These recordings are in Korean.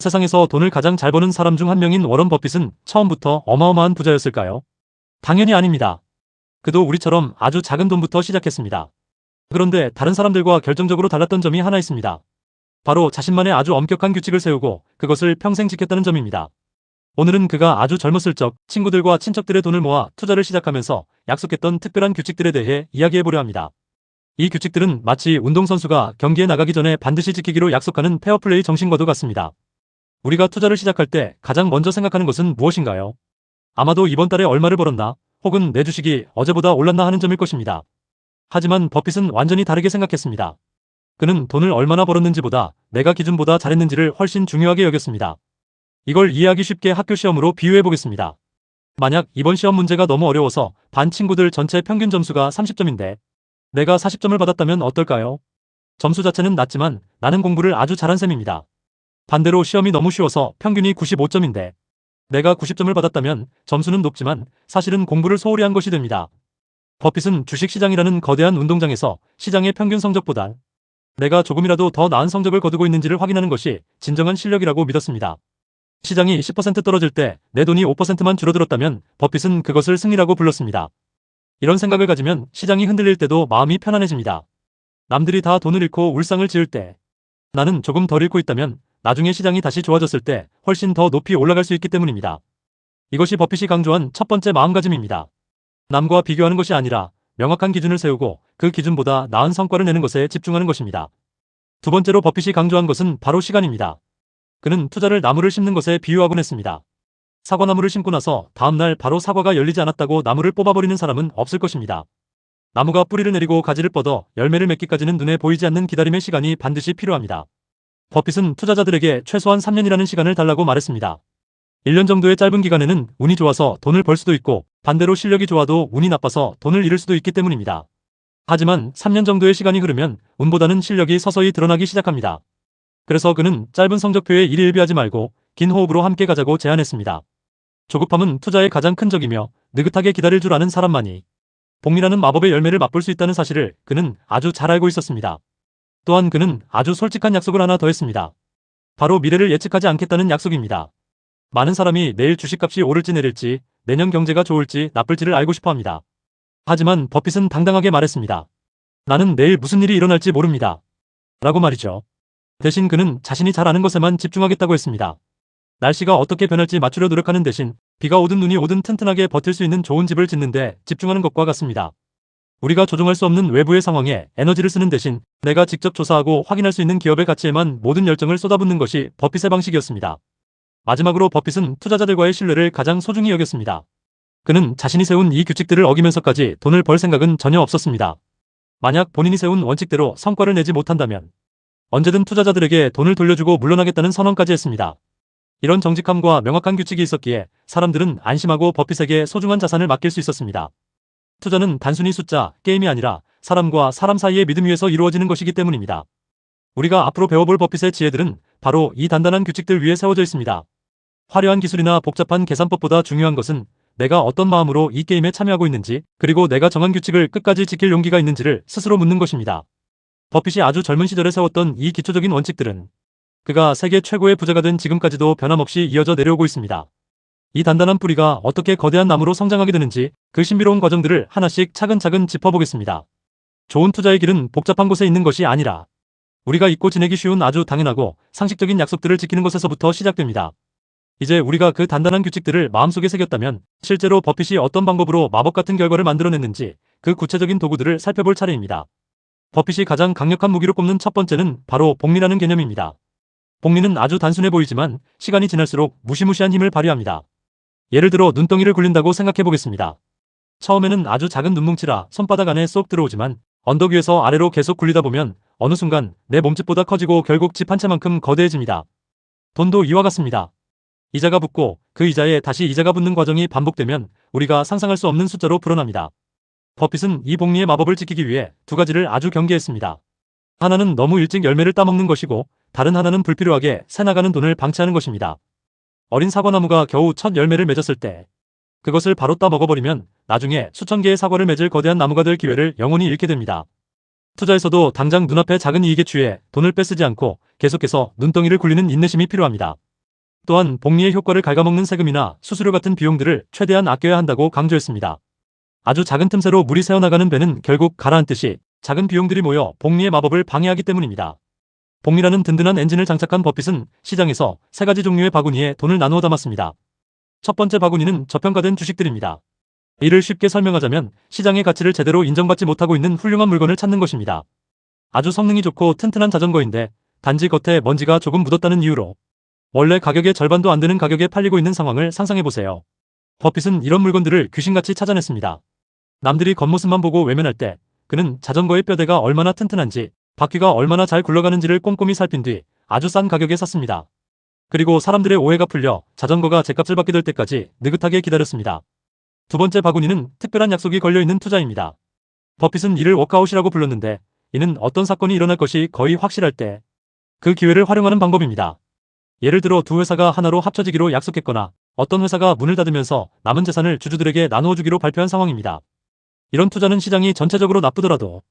세상에서 돈을 가장 잘 버는 사람 중 한 명인 워런 버핏은 처음부터 어마어마한 부자였을까요? 당연히 아닙니다. 그도 우리처럼 아주 작은 돈부터 시작했습니다. 그런데 다른 사람들과 결정적으로 달랐던 점이 하나 있습니다. 바로 자신만의 아주 엄격한 규칙을 세우고 그것을 평생 지켰다는 점입니다. 오늘은 그가 아주 젊었을 적 친구들과 친척들의 돈을 모아 투자를 시작하면서 약속했던 특별한 규칙들에 대해 이야기해보려 합니다. 이 규칙들은 마치 운동선수가 경기에 나가기 전에 반드시 지키기로 약속하는 페어플레이 정신과도 같습니다. 우리가 투자를 시작할 때 가장 먼저 생각하는 것은 무엇인가요? 아마도 이번 달에 얼마를 벌었나, 혹은 내 주식이 어제보다 올랐나 하는 점일 것입니다. 하지만 버핏은 완전히 다르게 생각했습니다. 그는 돈을 얼마나 벌었는지보다 내가 기준보다 잘했는지를 훨씬 중요하게 여겼습니다. 이걸 이해하기 쉽게 학교 시험으로 비유해 보겠습니다. 만약 이번 시험 문제가 너무 어려워서 반 친구들 전체 평균 점수가 30점인데 내가 40점을 받았다면 어떨까요? 점수 자체는 낮지만 나는 공부를 아주 잘한 셈입니다. 반대로 시험이 너무 쉬워서 평균이 95점인데 내가 90점을 받았다면 점수는 높지만 사실은 공부를 소홀히 한 것이 됩니다. 버핏은 주식시장이라는 거대한 운동장에서 시장의 평균 성적보다 내가 조금이라도 더 나은 성적을 거두고 있는지를 확인하는 것이 진정한 실력이라고 믿었습니다. 시장이 10% 떨어질 때 내 돈이 5%만 줄어들었다면 버핏은 그것을 승리라고 불렀습니다. 이런 생각을 가지면 시장이 흔들릴 때도 마음이 편안해집니다. 남들이 다 돈을 잃고 울상을 지을 때 나는 조금 덜 잃고 있다면 나중에 시장이 다시 좋아졌을 때 훨씬 더 높이 올라갈 수 있기 때문입니다. 이것이 버핏이 강조한 첫 번째 마음가짐입니다. 남과 비교하는 것이 아니라 명확한 기준을 세우고 그 기준보다 나은 성과를 내는 것에 집중하는 것입니다. 두 번째로 버핏이 강조한 것은 바로 시간입니다. 그는 투자를 나무를 심는 것에 비유하곤 했습니다. 사과나무를 심고 나서 다음날 바로 사과가 열리지 않았다고 나무를 뽑아버리는 사람은 없을 것입니다. 나무가 뿌리를 내리고 가지를 뻗어 열매를 맺기까지는 눈에 보이지 않는 기다림의 시간이 반드시 필요합니다. 버핏은 투자자들에게 최소한 3년이라는 시간을 달라고 말했습니다. 1년 정도의 짧은 기간에는 운이 좋아서 돈을 벌 수도 있고 반대로 실력이 좋아도 운이 나빠서 돈을 잃을 수도 있기 때문입니다. 하지만 3년 정도의 시간이 흐르면 운보다는 실력이 서서히 드러나기 시작합니다. 그래서 그는 짧은 성적표에 일희일비하지 말고 긴 호흡으로 함께 가자고 제안했습니다. 조급함은 투자의 가장 큰 적이며 느긋하게 기다릴 줄 아는 사람만이 복리라는 마법의 열매를 맛볼 수 있다는 사실을 그는 아주 잘 알고 있었습니다. 또한 그는 아주 솔직한 약속을 하나 더 했습니다. 바로 미래를 예측하지 않겠다는 약속입니다. 많은 사람이 내일 주식값이 오를지 내릴지, 내년 경제가 좋을지 나쁠지를 알고 싶어 합니다. 하지만 버핏은 당당하게 말했습니다. 나는 내일 무슨 일이 일어날지 모릅니다. 라고 말이죠. 대신 그는 자신이 잘 아는 것에만 집중하겠다고 했습니다. 날씨가 어떻게 변할지 맞추려 노력하는 대신 비가 오든 눈이 오든 튼튼하게 버틸 수 있는 좋은 집을 짓는데 집중하는 것과 같습니다. 우리가 조종할 수 없는 외부의 상황에 에너지를 쓰는 대신 내가 직접 조사하고 확인할 수 있는 기업의 가치에만 모든 열정을 쏟아붓는 것이 버핏의 방식이었습니다. 마지막으로 버핏은 투자자들과의 신뢰를 가장 소중히 여겼습니다. 그는 자신이 세운 이 규칙들을 어기면서까지 돈을 벌 생각은 전혀 없었습니다. 만약 본인이 세운 원칙대로 성과를 내지 못한다면 언제든 투자자들에게 돈을 돌려주고 물러나겠다는 선언까지 했습니다. 이런 정직함과 명확한 규칙이 있었기에 사람들은 안심하고 버핏에게 소중한 자산을 맡길 수 있었습니다. 투자는 단순히 숫자, 게임이 아니라 사람과 사람 사이의 믿음 위에서 이루어지는 것이기 때문입니다. 우리가 앞으로 배워볼 버핏의 지혜들은 바로 이 단단한 규칙들 위에 세워져 있습니다. 화려한 기술이나 복잡한 계산법보다 중요한 것은 내가 어떤 마음으로 이 게임에 참여하고 있는지, 그리고 내가 정한 규칙을 끝까지 지킬 용기가 있는지를 스스로 묻는 것입니다. 버핏이 아주 젊은 시절에 세웠던 이 기초적인 원칙들은 그가 세계 최고의 부자가 된 지금까지도 변함없이 이어져 내려오고 있습니다. 이 단단한 뿌리가 어떻게 거대한 나무로 성장하게 되는지 그 신비로운 과정들을 하나씩 차근차근 짚어보겠습니다. 좋은 투자의 길은 복잡한 곳에 있는 것이 아니라 우리가 잊고 지내기 쉬운 아주 당연하고 상식적인 약속들을 지키는 것에서부터 시작됩니다. 이제 우리가 그 단단한 규칙들을 마음속에 새겼다면 실제로 버핏이 어떤 방법으로 마법 같은 결과를 만들어냈는지 그 구체적인 도구들을 살펴볼 차례입니다. 버핏이 가장 강력한 무기로 꼽는 첫 번째는 바로 복리라는 개념입니다. 복리는 아주 단순해 보이지만 시간이 지날수록 무시무시한 힘을 발휘합니다. 예를 들어 눈덩이를 굴린다고 생각해 보겠습니다. 처음에는 아주 작은 눈뭉치라 손바닥 안에 쏙 들어오지만 언덕 위에서 아래로 계속 굴리다 보면 어느 순간 내 몸집보다 커지고 결국 집 한 채만큼 거대해집니다. 돈도 이와 같습니다. 이자가 붙고 그 이자에 다시 이자가 붙는 과정이 반복되면 우리가 상상할 수 없는 숫자로 불어납니다. 버핏은 이 복리의 마법을 지키기 위해 두 가지를 아주 경계했습니다. 하나는 너무 일찍 열매를 따먹는 것이고 다른 하나는 불필요하게 새나가는 돈을 방치하는 것입니다. 어린 사과나무가 겨우 첫 열매를 맺었을 때 그것을 바로 따 먹어버리면 나중에 수천 개의 사과를 맺을 거대한 나무가 될 기회를 영원히 잃게 됩니다. 투자에서도 당장 눈앞의 작은 이익에 취해 돈을 빼쓰지 않고 계속해서 눈덩이를 굴리는 인내심이 필요합니다. 또한 복리의 효과를 갉아먹는 세금이나 수수료 같은 비용들을 최대한 아껴야 한다고 강조했습니다. 아주 작은 틈새로 물이 새어나가는 배는 결국 가라앉듯이 작은 비용들이 모여 복리의 마법을 방해하기 때문입니다. 복리라는 든든한 엔진을 장착한 버핏은 시장에서 세 가지 종류의 바구니에 돈을 나누어 담았습니다. 첫 번째 바구니는 저평가된 주식들입니다. 이를 쉽게 설명하자면 시장의 가치를 제대로 인정받지 못하고 있는 훌륭한 물건을 찾는 것입니다. 아주 성능이 좋고 튼튼한 자전거인데 단지 겉에 먼지가 조금 묻었다는 이유로 원래 가격의 절반도 안 되는 가격에 팔리고 있는 상황을 상상해보세요. 버핏은 이런 물건들을 귀신같이 찾아냈습니다. 남들이 겉모습만 보고 외면할 때 그는 자전거의 뼈대가 얼마나 튼튼한지 바퀴가 얼마나 잘 굴러가는지를 꼼꼼히 살핀 뒤 아주 싼 가격에 샀습니다. 그리고 사람들의 오해가 풀려 자전거가 제값을 받게 될 때까지 느긋하게 기다렸습니다. 두 번째 바구니는 특별한 약속이 걸려있는 투자입니다. 버핏은 이를 워크아웃이라고 불렀는데 이는 어떤 사건이 일어날 것이 거의 확실할 때 그 기회를 활용하는 방법입니다. 예를 들어 두 회사가 하나로 합쳐지기로 약속했거나 어떤 회사가 문을 닫으면서 남은 재산을 주주들에게 나누어 주기로 발표한 상황입니다. 이런 투자는 시장이 전체적으로 나쁘더라도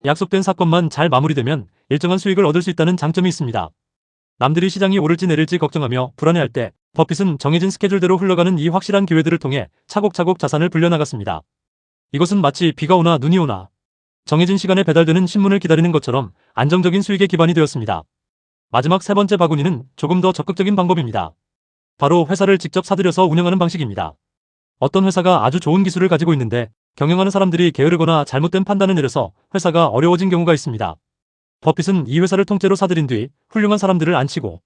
약속된 사건만 잘 마무리되면 일정한 수익을 얻을 수 있다는 장점이 있습니다. 남들이 시장이 오를지 내릴지 걱정하며 불안해할 때 버핏은 정해진 스케줄대로 흘러가는 이 확실한 기회들을 통해 차곡차곡 자산을 불려나갔습니다. 이것은 마치 비가 오나 눈이 오나 정해진 시간에 배달되는 신문을 기다리는 것처럼 안정적인 수익의 기반이 되었습니다. 마지막 세 번째 바구니는 조금 더 적극적인 방법입니다. 바로 회사를 직접 사들여서 운영하는 방식입니다. 어떤 회사가 아주 좋은 기술을 가지고 있는데 경영하는 사람들이 게으르거나 잘못된 판단을 내려서 회사가 어려워진 경우가 있습니다. 버핏은 이 회사를 통째로 사들인 뒤 훌륭한 사람들을 앉히고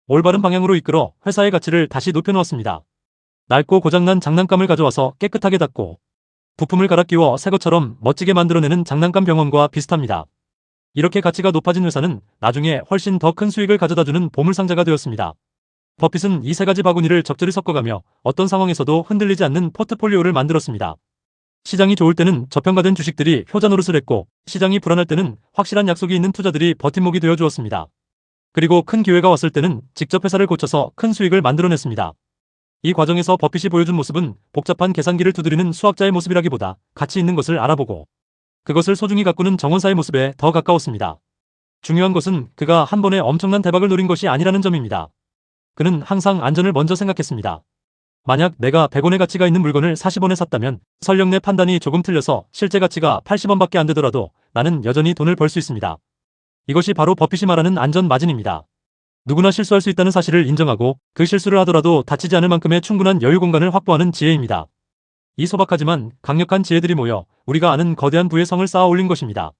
올바른 방향으로 이끌어 회사의 가치를 다시 높여놓았습니다. 낡고 고장난 장난감을 가져와서 깨끗하게 닦고 부품을 갈아 끼워 새 것처럼 멋지게 만들어내는 장난감 병원과 비슷합니다. 이렇게 가치가 높아진 회사는 나중에 훨씬 더 큰 수익을 가져다주는 보물상자가 되었습니다. 버핏은 이 세 가지 바구니를 적절히 섞어가며 어떤 상황에서도 흔들리지 않는 포트폴리오를 만들었습니다. 시장이 좋을 때는 저평가된 주식들이 효자 노릇을 했고 시장이 불안할 때는 확실한 약속이 있는 투자들이 버팀목이 되어 주었습니다. 그리고 큰 기회가 왔을 때는 직접 회사를 고쳐서 큰 수익을 만들어냈습니다. 이 과정에서 버핏이 보여준 모습은 복잡한 계산기를 두드리는 수학자의 모습이라기보다 가치 있는 것을 알아보고 그것을 소중히 가꾸는 정원사의 모습에 더 가까웠습니다. 중요한 것은 그가 한 번에 엄청난 대박을 노린 것이 아니라는 점입니다. 그는 항상 안전을 먼저 생각했습니다. 만약 내가 100원의 가치가 있는 물건을 40원에 샀다면 설령 내 판단이 조금 틀려서 실제 가치가 80원밖에 안 되더라도 나는 여전히 돈을 벌 수 있습니다. 이것이 바로 버핏이 말하는 안전 마진입니다. 누구나 실수할 수 있다는 사실을 인정하고 그 실수를 하더라도 다치지 않을 만큼의 충분한 여유 공간을 확보하는 지혜입니다. 이 소박하지만 강력한 지혜들이 모여 우리가 아는 거대한 부의 성을 쌓아 올린 것입니다.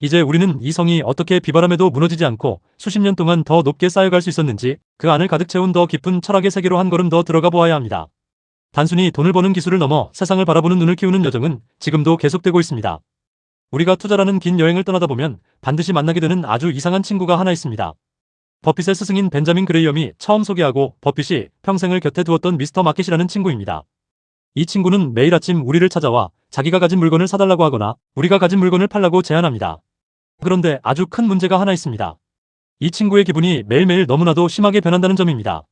이제 우리는 이 성이 어떻게 비바람에도 무너지지 않고 수십 년 동안 더 높게 쌓여갈 수 있었는지 그 안을 가득 채운 더 깊은 철학의 세계로 한 걸음 더 들어가 보아야 합니다. 단순히 돈을 버는 기술을 넘어 세상을 바라보는 눈을 키우는 여정은 지금도 계속되고 있습니다. 우리가 투자라는 긴 여행을 떠나다 보면 반드시 만나게 되는 아주 이상한 친구가 하나 있습니다. 버핏의 스승인 벤자민 그레이엄이 처음 소개하고 버핏이 평생을 곁에 두었던 미스터 마켓이라는 친구입니다. 이 친구는 매일 아침 우리를 찾아와 자기가 가진 물건을 사달라고 하거나 우리가 가진 물건을 팔라고 제안합니다. 그런데 아주 큰 문제가 하나 있습니다. 이 친구의 기분이 매일매일 너무나도 심하게 변한다는 점입니다.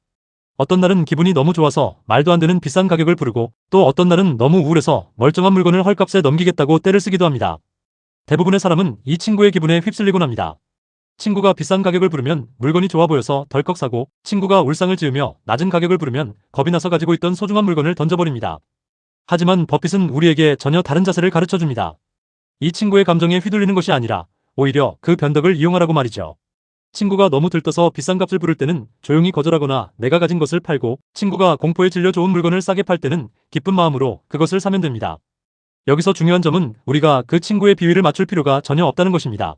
어떤 날은 기분이 너무 좋아서 말도 안 되는 비싼 가격을 부르고 또 어떤 날은 너무 우울해서 멀쩡한 물건을 헐값에 넘기겠다고 떼를 쓰기도 합니다. 대부분의 사람은 이 친구의 기분에 휩쓸리곤 합니다. 친구가 비싼 가격을 부르면 물건이 좋아 보여서 덜컥 사고 친구가 울상을 지으며 낮은 가격을 부르면 겁이 나서 가지고 있던 소중한 물건을 던져버립니다. 하지만 버핏은 우리에게 전혀 다른 자세를 가르쳐줍니다. 이 친구의 감정에 휘둘리는 것이 아니라 오히려 그 변덕을 이용하라고 말이죠. 친구가 너무 들떠서 비싼 값을 부를 때는 조용히 거절하거나 내가 가진 것을 팔고 친구가 공포에 질려 좋은 물건을 싸게 팔 때는 기쁜 마음으로 그것을 사면 됩니다. 여기서 중요한 점은 우리가 그 친구의 비위를 맞출 필요가 전혀 없다는 것입니다.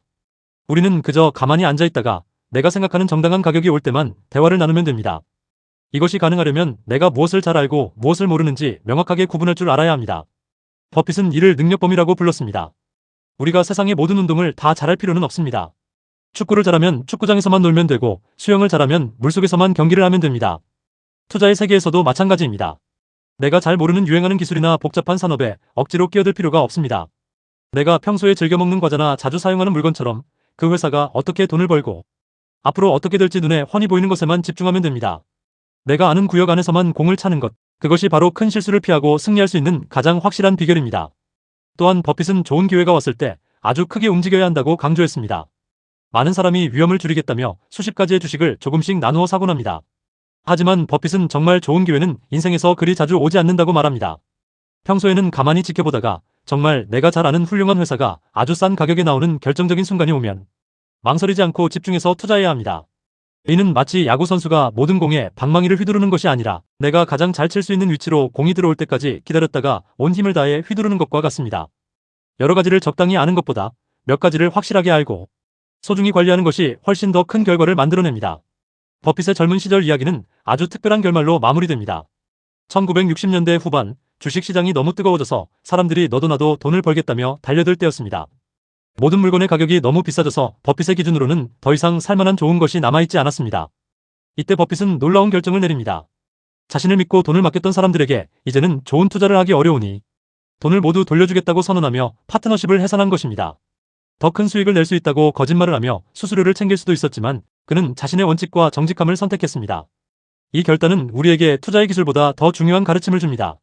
우리는 그저 가만히 앉아있다가 내가 생각하는 정당한 가격이 올 때만 대화를 나누면 됩니다. 이것이 가능하려면 내가 무엇을 잘 알고 무엇을 모르는지 명확하게 구분할 줄 알아야 합니다. 버핏은 이를 능력범위라고 불렀습니다. 우리가 세상의 모든 운동을 다 잘할 필요는 없습니다. 축구를 잘하면 축구장에서만 놀면 되고 수영을 잘하면 물속에서만 경기를 하면 됩니다. 투자의 세계에서도 마찬가지입니다. 내가 잘 모르는 유행하는 기술이나 복잡한 산업에 억지로 끼어들 필요가 없습니다. 내가 평소에 즐겨 먹는 과자나 자주 사용하는 물건처럼 그 회사가 어떻게 돈을 벌고 앞으로 어떻게 될지 눈에 훤히 보이는 것에만 집중하면 됩니다. 내가 아는 구역 안에서만 공을 차는 것, 그것이 바로 큰 실수를 피하고 승리할 수 있는 가장 확실한 비결입니다. 또한 버핏은 좋은 기회가 왔을 때 아주 크게 움직여야 한다고 강조했습니다. 많은 사람이 위험을 줄이겠다며 수십 가지의 주식을 조금씩 나누어 사곤 합니다. 하지만 버핏은 정말 좋은 기회는 인생에서 그리 자주 오지 않는다고 말합니다. 평소에는 가만히 지켜보다가 정말 내가 잘 아는 훌륭한 회사가 아주 싼 가격에 나오는 결정적인 순간이 오면 망설이지 않고 집중해서 투자해야 합니다. 이는 마치 야구 선수가 모든 공에 방망이를 휘두르는 것이 아니라 내가 가장 잘 칠 수 있는 위치로 공이 들어올 때까지 기다렸다가 온 힘을 다해 휘두르는 것과 같습니다. 여러 가지를 적당히 아는 것보다 몇 가지를 확실하게 알고 소중히 관리하는 것이 훨씬 더 큰 결과를 만들어냅니다. 버핏의 젊은 시절 이야기는 아주 특별한 결말로 마무리됩니다. 1960년대 후반 주식시장이 너무 뜨거워져서 사람들이 너도 나도 돈을 벌겠다며 달려들 때였습니다. 모든 물건의 가격이 너무 비싸져서 버핏의 기준으로는 더 이상 살만한 좋은 것이 남아있지 않았습니다. 이때 버핏은 놀라운 결정을 내립니다. 자신을 믿고 돈을 맡겼던 사람들에게 이제는 좋은 투자를 하기 어려우니 돈을 모두 돌려주겠다고 선언하며 파트너십을 해산한 것입니다. 더 큰 수익을 낼 수 있다고 거짓말을 하며 수수료를 챙길 수도 있었지만 그는 자신의 원칙과 정직함을 선택했습니다. 이 결단은 우리에게 투자의 기술보다 더 중요한 가르침을 줍니다.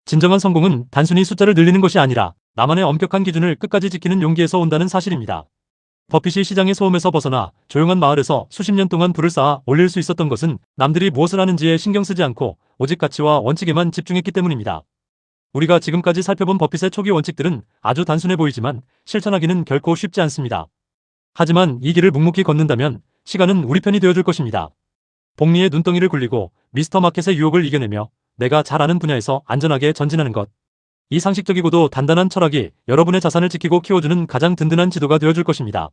진정한 성공은 단순히 숫자를 늘리는 것이 아니라 나만의 엄격한 기준을 끝까지 지키는 용기에서 온다는 사실입니다. 버핏이 시장의 소음에서 벗어나 조용한 마을에서 수십 년 동안 불을 쌓아 올릴 수 있었던 것은 남들이 무엇을 하는지에 신경 쓰지 않고 오직 가치와 원칙에만 집중했기 때문입니다. 우리가 지금까지 살펴본 버핏의 초기 원칙들은 아주 단순해 보이지만 실천하기는 결코 쉽지 않습니다. 하지만 이 길을 묵묵히 걷는다면 시간은 우리 편이 되어줄 것입니다. 복리의 눈덩이를 굴리고 미스터 마켓의 유혹을 이겨내며 내가 잘 아는 분야에서 안전하게 전진하는 것. 이 상식적이고도 단단한 철학이 여러분의 자산을 지키고 키워주는 가장 든든한 지도가 되어줄 것입니다.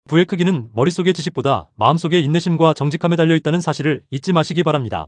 부의 크기는 머릿속의 지식보다 마음속의 인내심과 정직함에 달려있다는 사실을 잊지 마시기 바랍니다.